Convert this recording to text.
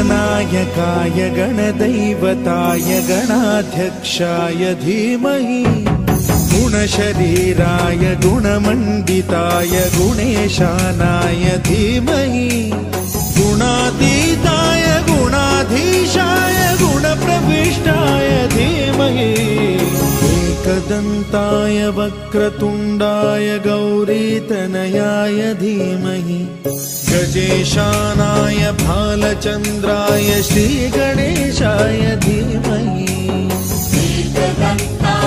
गणनायकाय गणदैवताय गणाध्यक्षाय धीमहि गुणशरीराय गुणमण्डिताय गुणेशानाय धीमहि गुणातीताय गुणाधीशाय गुणप्रविष्टाय धीमहि एकदन्ताय वक्रतुण्डाय गौरीतनयाय धीमहि गजेशानाय भालचन्द्राय श्रीगणेशाय धीमहि एकदन्ताय